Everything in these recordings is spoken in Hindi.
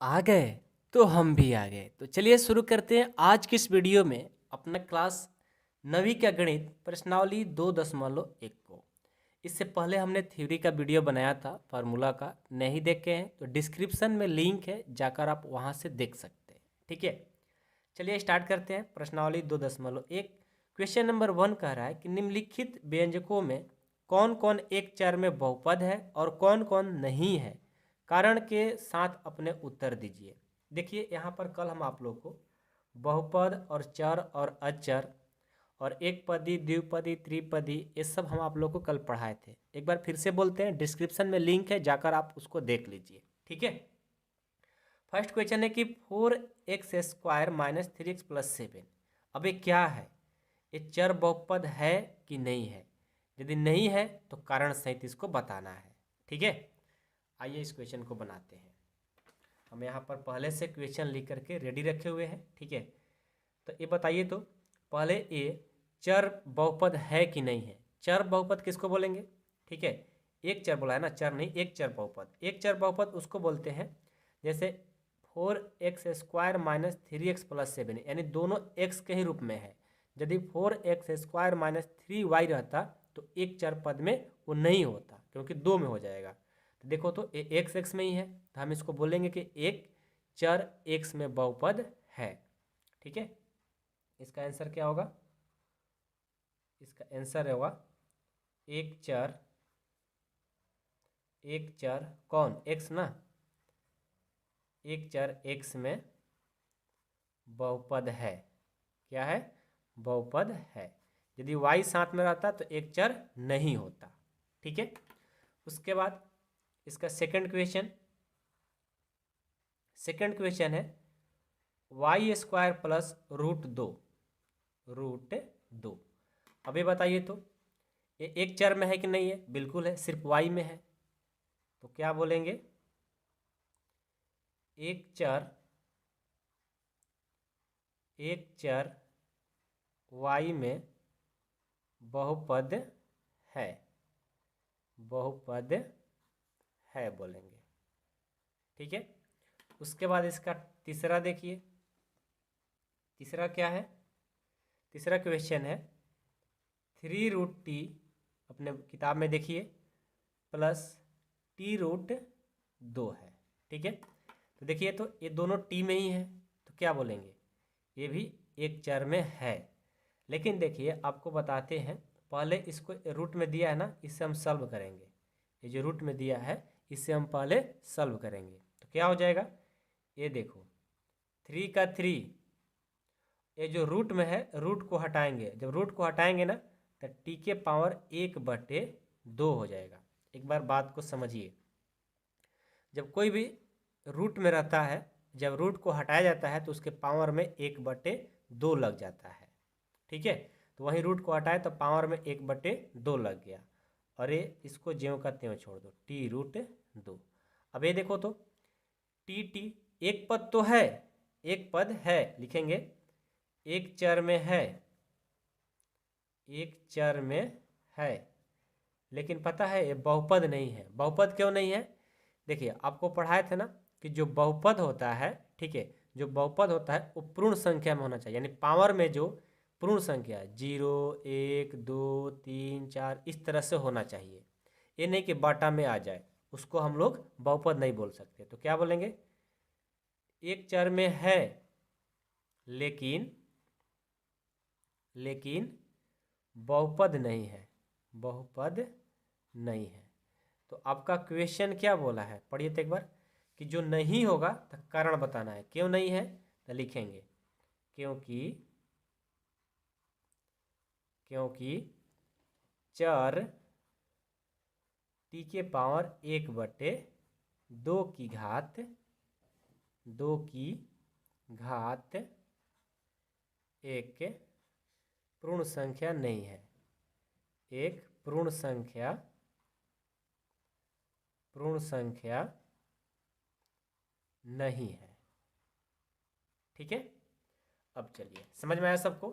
आ गए तो हम भी आ गए। तो चलिए शुरू करते हैं आज की इस वीडियो में अपना क्लास 9वीं का गणित प्रश्नावली 2.1 को। इससे पहले हमने थ्योरी का वीडियो बनाया था फार्मूला का, नहीं देखे हैं तो डिस्क्रिप्शन में लिंक है, जाकर आप वहां से देख सकते हैं। ठीक है, चलिए स्टार्ट करते हैं। प्रश्नावली 2.1 क्वेश्चन नंबर 1 कह रहा है कि निम्नलिखित व्यंजकों में कौन कौन एक चर में बहुपद है और कौन कौन नहीं है, कारण के साथ अपने उत्तर दीजिए। देखिए यहाँ पर कल हम आप लोग को बहुपद और चर और अचर और एक पदी, द्विपदी, त्रिपदी, ये सब हम आप लोग को कल पढ़ाए थे। एक बार फिर से बोलते हैं, डिस्क्रिप्शन में लिंक है, जाकर आप उसको देख लीजिए। ठीक है, फर्स्ट क्वेश्चन है कि 4x² माइनस 3x+7। अब ये क्या है? ये चर बहुपद है कि नहीं है? यदि नहीं है तो कारण सहित इसको बताना है। ठीक है, आइए इस क्वेश्चन को बनाते हैं। हम यहाँ पर पहले से क्वेश्चन लिख करके रेडी रखे हुए हैं। ठीक है, तो ये बताइए तो पहले ये चर बहुपद है कि नहीं है। चर बहुपद किसको बोलेंगे? ठीक है, एक चर बोला है ना, चर नहीं, एक चर बहुपद। एक चर बहुपद उसको बोलते हैं जैसे 4x² माइनस 3x+7, यानी दोनों x के ही रूप में है। यदि 4x² माइनस 3y रहता तो एक चर पद में वो नहीं होता, क्योंकि दो में हो जाएगा। तो देखो तो ये x में ही है, तो हम इसको बोलेंगे कि एक चर x में बहुपद है। ठीक है, इसका आंसर क्या होगा? इसका आंसर होगा एक चर कौन? x ना, एक चर x में बहुपद है। क्या है? बहुपद है। यदि y साथ में रहता तो एक चर नहीं होता। ठीक है, उसके बाद इसका सेकंड क्वेश्चन है y² प्लस √2। अब ये बताइए तो ये एक चर में है कि नहीं है? बिल्कुल है, सिर्फ y में है। तो क्या बोलेंगे? एक चर y में बहुपद है, बहुपद है बोलेंगे। ठीक है, उसके बाद इसका तीसरा देखिए, तीसरा क्या है? तीसरा क्वेश्चन है 3√t, अपने किताब में देखिए, प्लस t√2 है। ठीक है, तो देखिए तो ये दोनों टी में ही है, तो क्या बोलेंगे? ये भी एक चर में है। लेकिन देखिए आपको बताते हैं, पहले इसको रूट में दिया है ना, इससे हम सॉल्व करेंगे। ये जो रूट में दिया है इससे हम पहले सॉल्व करेंगे। तो क्या हो जाएगा? ये देखो 3 का 3, ये जो रूट में है रूट को हटाएंगे। जब रूट को हटाएंगे ना तो टी के पावर 1/2 हो जाएगा। एक बार बात को समझिए, जब कोई भी रूट में रहता है, जब रूट को हटाया जाता है तो उसके पावर में 1/2 लग जाता है। ठीक है, तो वहीं रूट को हटाए तो पावर में 1/2 लग गया, और ये इसको ज्यों का त्यों छोड़ दो, t√2। अब ये देखो तो टी एक पद तो है, एक पद है, लिखेंगे एक चर में है, एक चर में है। लेकिन पता है ये बहुपद नहीं है। बहुपद क्यों नहीं है? देखिए आपको पढ़ाए थे ना कि जो बहुपद होता है, ठीक है, जो बहुपद होता है वो पूर्ण संख्या में होना चाहिए, यानी पावर में जो पूर्ण संख्या 0, 1, 2, 3, 4 इस तरह से होना चाहिए। ये नहीं कि बाटा में आ जाए, उसको हम लोग बहुपद नहीं बोल सकते। तो क्या बोलेंगे? एक चर में है लेकिन बहुपद नहीं है, बहुपद नहीं है। तो आपका क्वेश्चन क्या बोला है? पढ़िए तो एक बार, कि जो नहीं होगा तो कारण बताना है। क्यों नहीं है? तो लिखेंगे क्योंकि चर टी के पावर 1/2 की घात 1 पूर्ण संख्या नहीं है, एक पूर्ण संख्या नहीं है। ठीक है, अब चलिए समझ में आया सबको?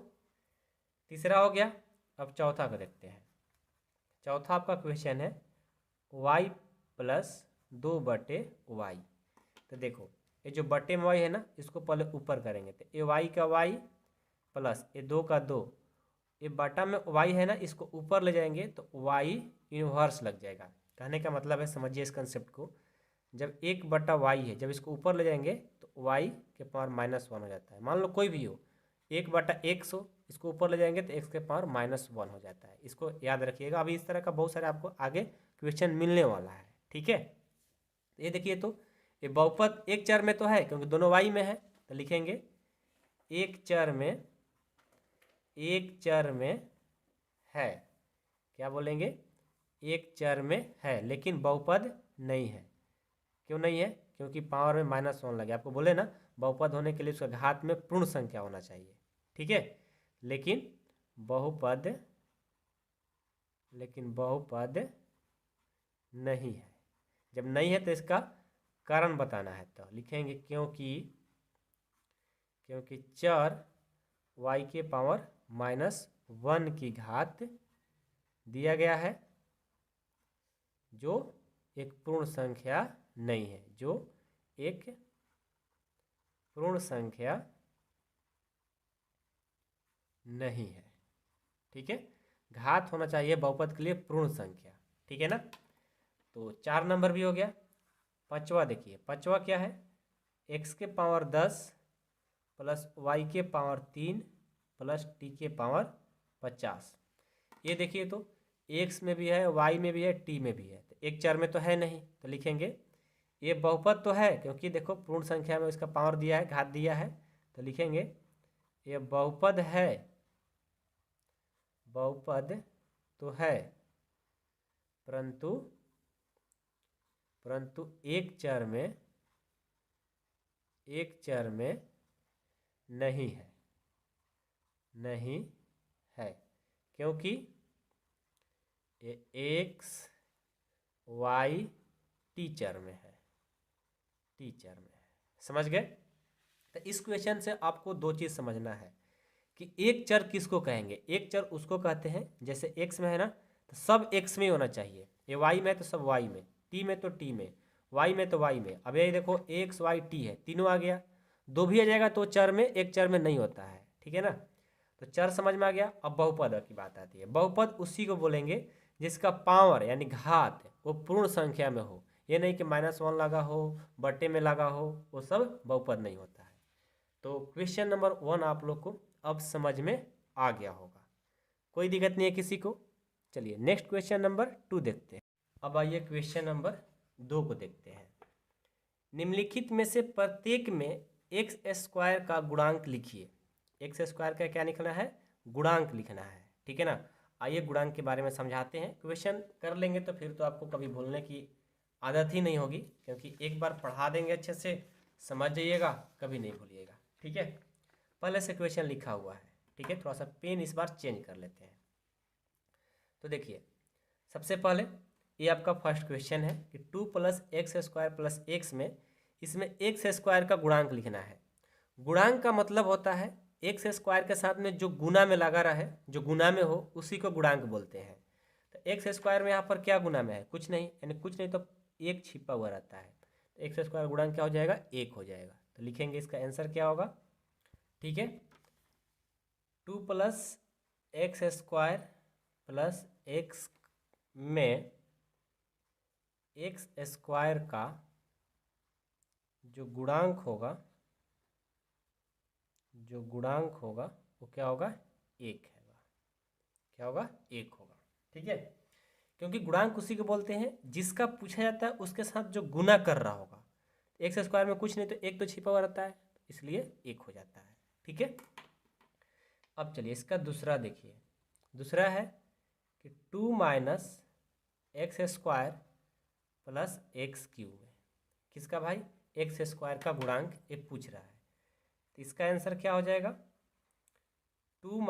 तीसरा हो गया। अब चौथा को देखते हैं। चौथा आपका क्वेश्चन है y + 2/y। तो देखो ये जो बटे में वाई है ना, इसको पहले ऊपर करेंगे तो ए वाई का वाई प्लस ए 2 का 2, ये बटा में वाई है ना, इसको ऊपर ले जाएंगे तो वाई इनवर्स लग जाएगा। कहने का मतलब है, समझिए इस कंसेप्ट को, जब 1/y है, जब इसको ऊपर ले जाएंगे तो y के पावर -1 हो जाता है। मान लो कोई भी हो, 1/x हो, इसको ऊपर ले जाएंगे तो x के पावर -1 हो जाता है। इसको याद रखिएगा। अभी इस तरह का बहुत सारे आपको आगे क्वेश्चन मिलने वाला है, ठीक है। ये देखिए, तो ये बहुपद एक चर में तो है क्योंकि दोनों y में है, तो लिखेंगे एक चर में है, क्या बोलेंगे, एक चर में है लेकिन बहुपद नहीं है। क्यों नहीं है? क्योंकि पावर में -1 लगे। आपको बोले ना, बहुपद होने के लिए उसका घात में पूर्ण संख्या होना चाहिए, ठीक है। लेकिन बहुपद नहीं है। जब नहीं है तो इसका कारण बताना है, तो लिखेंगे क्योंकि चर y के पावर -1 की घात दिया गया है, जो एक पूर्ण संख्या नहीं है, जो एक पूर्ण संख्या नहीं है, ठीक है। घात होना चाहिए बहुपद के लिए पूर्ण संख्या, ठीक है ना। तो 4 नंबर भी हो गया। पांचवा देखिए, पांचवा क्या है, x के पावर 10 प्लस y के पावर 3 प्लस t के पावर 50। ये देखिए, तो x में भी है, y में भी है, t में भी है, तो एक चर में तो है नहीं, तो लिखेंगे ये बहुपद तो है क्योंकि देखो पूर्ण संख्या में इसका पावर दिया है, घात दिया है, तो लिखेंगे ये बहुपद है, बहुपद तो है, परंतु एक चर में नहीं है, क्योंकि ये x y टी चर में है, समझ गए। तो इस क्वेश्चन से आपको दो चीज़ समझना है कि एक चर किसको कहेंगे। एक चर उसको कहते हैं, जैसे x में है ना, तो सब x में ही होना चाहिए। ये y में है तो सब y में, t में तो t में, y में तो y में। अब यही देखो x y t है, तीनों आ गया, दो भी आ जाएगा तो चर में, एक चर में नहीं होता है, ठीक है ना। तो चर समझ में आ गया। अब बहुपद की बात आती है। बहुपद उसी को बोलेंगे जिसका पावर यानी घात वो पूर्ण संख्या में हो। ये नहीं कि -1 लगा हो, बटे में लगा हो, वो सब बहुपद नहीं होता है। तो क्वेश्चन नंबर 1 आप लोग को अब समझ में आ गया होगा, कोई दिक्कत नहीं है किसी को। चलिए नेक्स्ट क्वेश्चन नंबर 2 देखते हैं। अब आइए क्वेश्चन नंबर 2 को देखते हैं। निम्नलिखित में से प्रत्येक में x² का गुणांक लिखिए। x² का क्या लिखना है? गुणांक लिखना है, ठीक है ना। आइए गुणांक के बारे में समझाते हैं। क्वेश्चन कर लेंगे तो फिर तो आपको कभी भूलने की आदत ही नहीं होगी, क्योंकि एक बार पढ़ा देंगे अच्छे से, समझ जाइएगा, कभी नहीं भूलिएगा, ठीक है। पहले से क्वेश्चन लिखा हुआ है, ठीक है। थोड़ा सा पेन इस बार चेंज कर लेते हैं। तो देखिए, सबसे पहले ये आपका फर्स्ट क्वेश्चन है कि 2 + x² + x में, इसमें x² का गुणांक लिखना है। गुणांक का मतलब होता है x² के साथ में जो गुना में लगा रहा है, जो गुना में हो उसी को गुणांक बोलते हैं। तो x² में यहाँ पर क्या गुना में है? कुछ नहीं, यानी कुछ नहीं तो एक छिपा हुआ रहता है। तो x² गुणांक क्या हो जाएगा? 1 हो जाएगा। तो लिखेंगे इसका आंसर क्या होगा, ठीक है। 2 + x² + x में x² का जो गुणांक होगा वो क्या होगा? 1 होगा। क्या होगा? 1 होगा, ठीक है। क्योंकि गुणांक उसी को बोलते हैं जिसका पूछा जाता है उसके साथ जो गुना कर रहा होगा। x² में कुछ नहीं तो एक तो छिपा हुआ रहता है, इसलिए 1 हो जाता है, ठीक है। अब चलिए इसका दूसरा देखिए। दूसरा है कि 2 - x² + x³ में, किसका भाई? x² का गुणांक ये पूछ रहा है। तो इसका आंसर क्या हो जाएगा? 2 -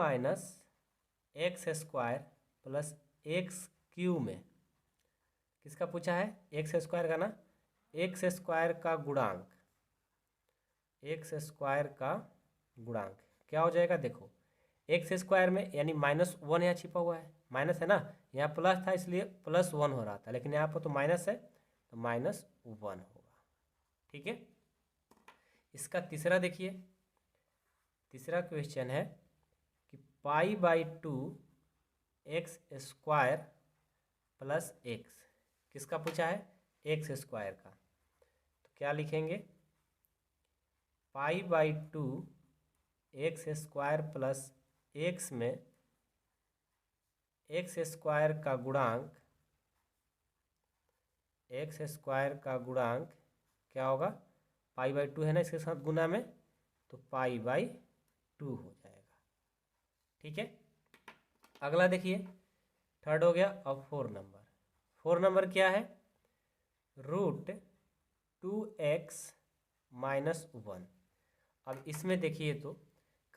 x² + x³ में, किसका पूछा है? x² का ना, x² का गुणांक, x² का गुणांक क्या हो जाएगा? देखो x² में यानी -1 यहाँ छिपा हुआ है, माइनस है ना, यहाँ प्लस था इसलिए +1 हो रहा था, लेकिन यहाँ पर तो माइनस है तो -1 होगा, ठीक है। इसका तीसरा देखिए, तीसरा क्वेश्चन है कि π/2 एक्स स्क्वायर प्लस एक्स, किसका पूछा है? एक्स स्क्वायर का। तो क्या लिखेंगे? π/2 एक्स स्क्वायर प्लस एक्स में एक्स स्क्वायर का गुणांक, एक्स स्क्वायर का गुणांक क्या होगा? π/2 है ना, इसके साथ गुना में, तो π/2 हो जाएगा। ठीक है, अगला देखिए, थर्ड हो गया। अब 4 नंबर क्या है? √2x - 1। अब इसमें देखिए तो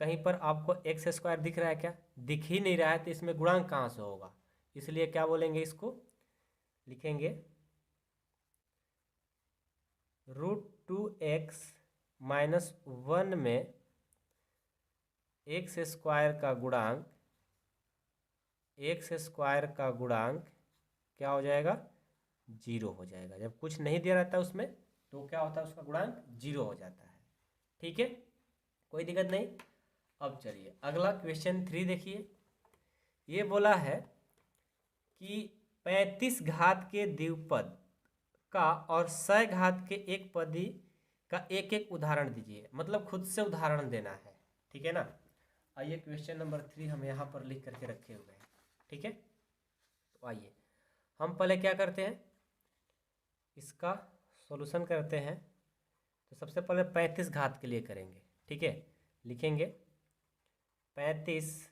कहीं पर आपको एक्स स्क्वायर दिख रहा है क्या? दिख ही नहीं रहा है, तो इसमें गुणांक कहाँ से होगा? इसलिए क्या बोलेंगे, इसको लिखेंगे √2x - 1 में एक्स स्क्वायर का गुणांक, एक्स स्क्वायर का गुणांक क्या हो जाएगा? 0 हो जाएगा। जब कुछ नहीं दिया रहता उसमें तो क्या होता है? उसका गुणांक 0 हो जाता है। ठीक है, कोई दिक्कत नहीं। अब चलिए अगला क्वेश्चन 3 देखिए। ये बोला है कि 35 घात के द्विपद का और 100 घात के एक पदी का एक एक उदाहरण दीजिए, मतलब खुद से उदाहरण देना है। ठीक है ना। आइए क्वेश्चन नंबर 3 हम यहाँ पर लिख करके रखे हुए हैं। ठीक है, तो आइए हम पहले क्या करते हैं, इसका सॉल्यूशन करते हैं। तो सबसे पहले 35 घात के लिए करेंगे। ठीक है, लिखेंगे 35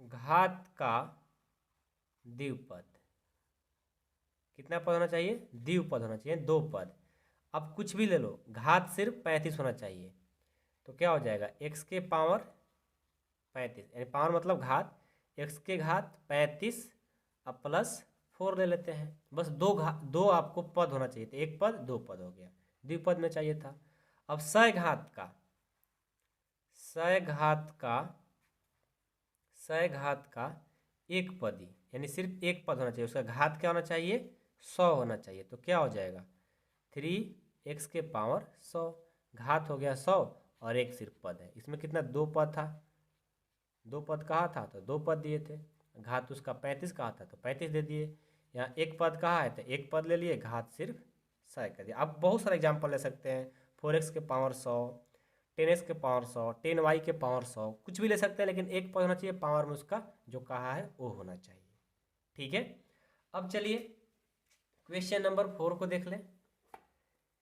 घात का द्विपद, कितना पद होना चाहिए? द्विपद होना चाहिए, 2 पद। अब कुछ भी ले लो, घात सिर्फ 35 होना चाहिए। तो क्या हो जाएगा? x के पावर 35, यानी पावर मतलब घात, x के घात 35 अब प्लस 4 ले लेते हैं। बस दो आपको पद होना चाहिए था, एक पद 2 पद हो गया, द्विपद में चाहिए था। अब 100 घात का, 100 घात का एक पदी, यानी सिर्फ एक पद होना चाहिए, उसका घात क्या होना चाहिए? 100 होना चाहिए। तो क्या हो जाएगा? 3x के पावर 100, घात हो गया 100 और एक सिर्फ पद है। इसमें कितना? 2 पद था, 2 पद कहा था तो 2 पद दिए थे। घात उसका 35 कहा था तो 35 दे दिए। यहाँ एक पद कहा है तो एक पद ले लिए, घात सिर्फ 100 कर दिया। आप बहुत सारे एग्जाम्पल ले सकते हैं, 4x के पावर 100, 10x के पावर 100, 10y के पावर 100, कुछ भी ले सकते हैं, लेकिन एक पद होना चाहिए, पावर में उसका जो कहा है वो होना चाहिए। ठीक है, अब चलिए क्वेश्चन नंबर 4 को देख लें।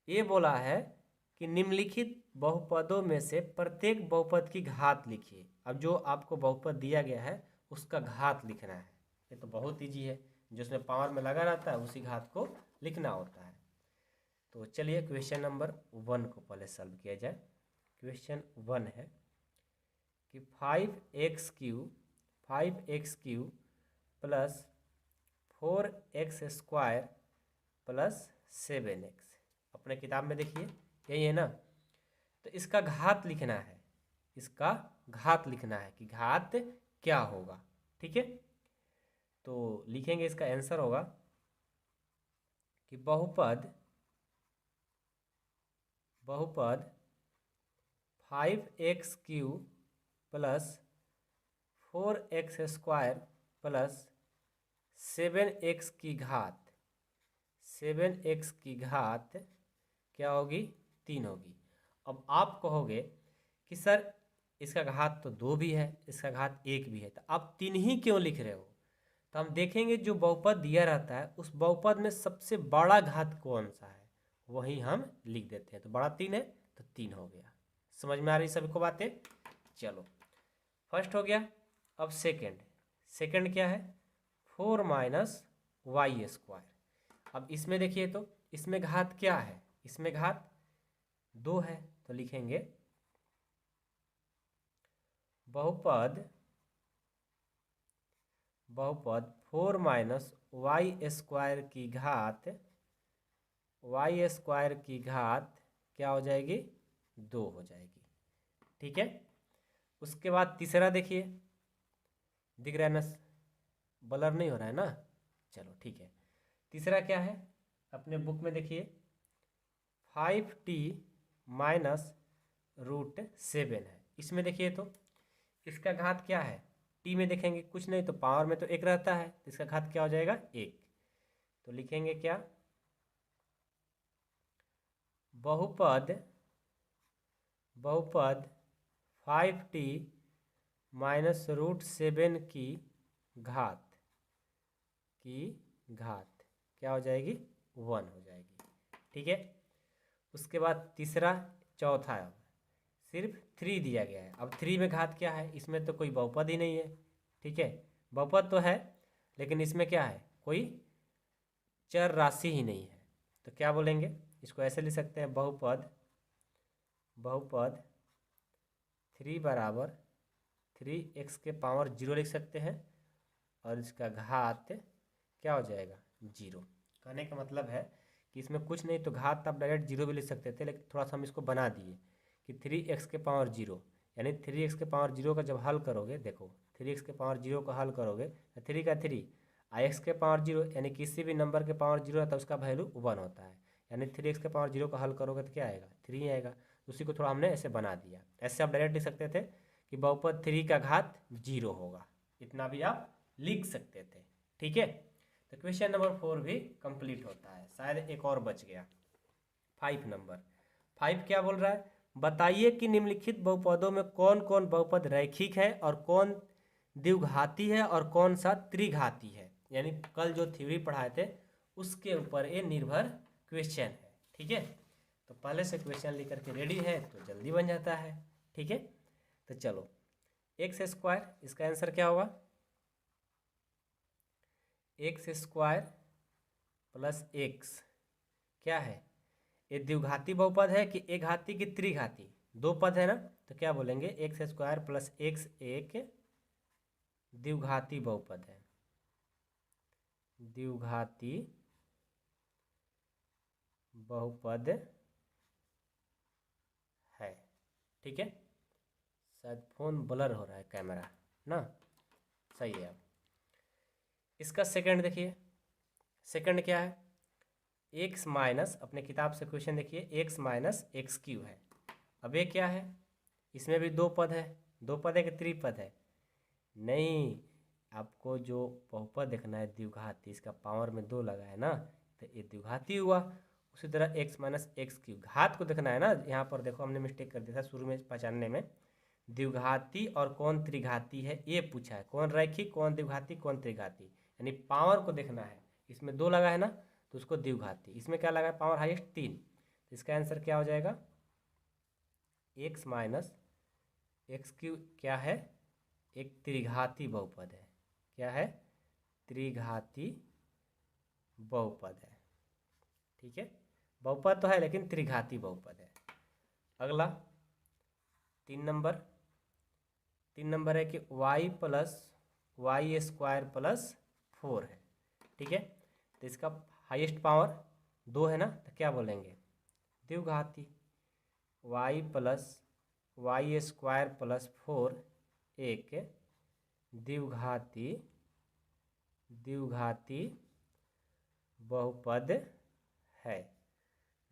ये बोला है कि निम्नलिखित बहुपदों में से प्रत्येक बहुपद की घात लिखिए। अब जो आपको बहुपद दिया गया है उसका घात लिखना है। ये तो बहुत ईजी है, जिसमें पावर में लगा रहता है उसी घात को लिखना होता है। तो चलिए क्वेश्चन नंबर 1 को पहले सॉल्व किया जाए। क्वेश्चन 1 है कि 5x³ plus 4x² plus 7x, अपने किताब में देखिए यही है ना। तो इसका घात लिखना है, इसका घात लिखना है कि घात क्या होगा। ठीक है, तो लिखेंगे, इसका आंसर होगा कि बहुपद 5x³ plus 4x² plus 7x की घात, 7x की घात क्या होगी? 3 होगी। अब आप कहोगे कि सर इसका घात तो 2 भी है, इसका घात 1 भी है, तो आप 3 ही क्यों लिख रहे हो? तो हम देखेंगे जो बहुपद दिया रहता है उस बहुपद में सबसे बड़ा घात कौन सा है वही हम लिख देते हैं। तो बड़ा 3 है तो 3 हो गया। समझ में आ रही सभी को बातें? चलो, फर्स्ट हो गया। अब सेकंड क्या है? 4 - y²। अब इसमें देखिए तो इसमें घात क्या है? इसमें घात 2 है, तो लिखेंगे बहुपद 4 - y² की घात, y² की घात क्या हो जाएगी? 2 हो जाएगी। ठीक है, उसके बाद तीसरा देखिए, दिख रहा है ना, ब्लर नहीं हो रहा है ना? चलो ठीक है। तीसरा क्या है? अपने बुक में देखिए 5t माइनस √7 है। इसमें देखिए तो इसका घात क्या है, टी में देखेंगे कुछ नहीं तो पावर में तो एक रहता है, तो इसका घात क्या हो जाएगा 1। तो लिखेंगे क्या, बहुपद 5t माइनस √7 की घात क्या हो जाएगी 1 हो जाएगी। ठीक है, उसके बाद तीसरा चौथा है, सिर्फ 3 दिया गया है। अब 3 में घात क्या है, इसमें तो कोई बहुपद ही नहीं है। ठीक है, बहुपद तो है लेकिन इसमें क्या है, कोई चर राशि ही नहीं है। तो क्या बोलेंगे, इसको ऐसे लिख सकते हैं, बहुपद 3 बराबर 3x के पावर 0 लिख सकते हैं और इसका घात क्या हो जाएगा 0। कहने का मतलब है कि इसमें कुछ नहीं तो घात आप डायरेक्ट 0 भी लिख सकते थे, लेकिन थोड़ा सा हम इसको बना दिए कि 3x के पावर 0, यानी 3x के पावर 0 का जब हल करोगे, देखो 3x के पावर 0 का हल करोगे, 3 का 3 x के पावर 0, यानी किसी भी नंबर के पावर 0 आता है उसका वैल्यू 1 होता है, यानी 3x के पावर 0 का हल करोगे तो क्या आएगा 3 आएगा। उसी को थोड़ा हमने ऐसे बना दिया। ऐसे आप डायरेक्ट लिख सकते थे कि बहुपद 3 का घात 0 होगा, इतना भी आप लिख सकते थे। ठीक है, तो क्वेश्चन नंबर 4 भी कंप्लीट होता है। शायद एक और बच गया, 5 नंबर। 5 क्या बोल रहा है, बताइए कि निम्नलिखित बहुपदों में कौन कौन बहुपद रैखिक है और कौन द्विघाती है और कौन सा त्रिघाती है। यानी कल जो थ्योरी पढ़ाए थे उसके ऊपर ये निर्भर क्वेश्चन है। ठीक है, तो पहले से क्वेश्चन लेकर के रेडी है तो जल्दी बन जाता है। ठीक है, तो चलो x², इसका आंसर क्या होगा, x² प्लस x क्या है, ये द्विघाती बहुपद है कि एक घाती की त्रिघाती, दो पद है ना, तो क्या बोलेंगे x² प्लस x एक द्विघाती बहुपद है, द्विघाती बहुपद है। ठीक है, शायद फोन ब्लर हो रहा है कैमरा ना, सही है। इसका सेकंड देखिए, सेकंड क्या है, x माइनस, अपने किताब से क्वेश्चन देखिए, x माइनस x³ है। अब ये क्या है, इसमें भी दो पद है, दो पद है कि त्रिपद है, नहीं, आपको जो बहुपद देखना है द्विघाती, इसका पावर में 2 लगा है ना, तो ये द्विघाती हुआ। उसी तरह x माइनस x³ घात को देखना है ना, यहाँ पर देखो हमने मिस्टेक कर दिया था शुरू में पहचानने में, द्विघाती और कौन त्रिघाती है ये पूछा है, कौन रैखिक कौन द्विघाती कौन त्रिघाती, यानी पावर को देखना है। इसमें 2 लगा है ना तो उसको द्विघाती, इसमें क्या लगा है पावर हाईएस्ट 3, तो इसका आंसर क्या हो जाएगा, x माइनस x³ क्या है, एक त्रिघाती बहुपद है। क्या है, त्रिघाती बहुपद है। ठीक है, बहुपद तो है लेकिन त्रिघाती बहुपद है। अगला 3 नंबर है कि y प्लस y² प्लस 4 है। ठीक है, तो इसका हाईएस्ट पावर 2 है ना, तो क्या बोलेंगे द्विघाती, y प्लस y² प्लस 4 एक द्विघाती बहुपद है,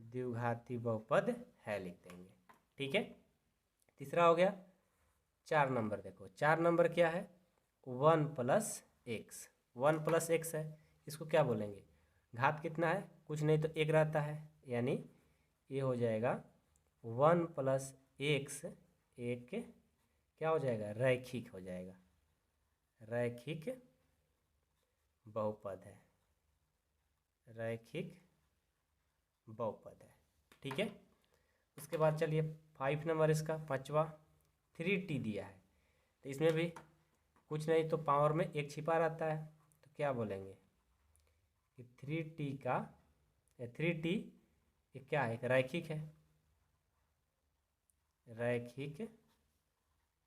द्विघाती बहुपद है लिख देंगे। ठीक है, तीसरा हो गया। 4 नंबर देखो, 4 नंबर क्या है, 1 प्लस x, 1 प्लस x है, इसको क्या बोलेंगे, घात कितना है, कुछ नहीं तो एक रहता है, यानी ये हो जाएगा 1 प्लस x एक क्या हो जाएगा, रैखिक हो जाएगा, रैखिक बहुपद है, रैखिक बहुपद है। ठीक है, उसके बाद चलिए 5 नंबर, इसका पांचवा 3t दिया है, तो इसमें भी कुछ नहीं तो पावर में एक छिपा रहता है, तो क्या बोलेंगे कि 3t ये क्या है, एक रैखिक है, रैखिक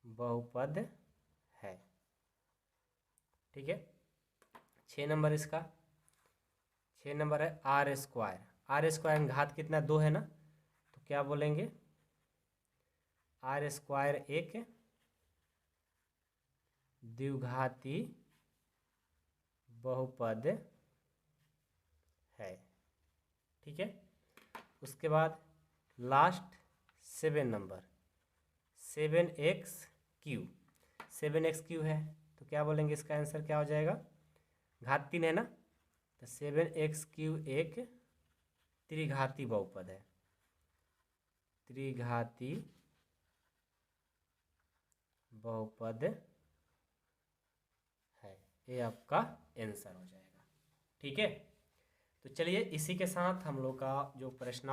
बहुपद है। ठीक है, 6 नंबर, इसका 6 नंबर है r² घात कितना 2 है ना, तो क्या बोलेंगे r² एक द्विघाती बहुपद है। ठीक है, उसके बाद लास्ट 7 नंबर 7x³ 7x³ है तो क्या बोलेंगे, इसका आंसर क्या हो जाएगा, घात 3 है ना, तो 7x³ एक त्रिघाती बहुपद है, त्रिघाती बहुपद है, ये आपका आंसर हो जाएगा। ठीक है, तो चलिए इसी के साथ हम लोग का जो प्रश्न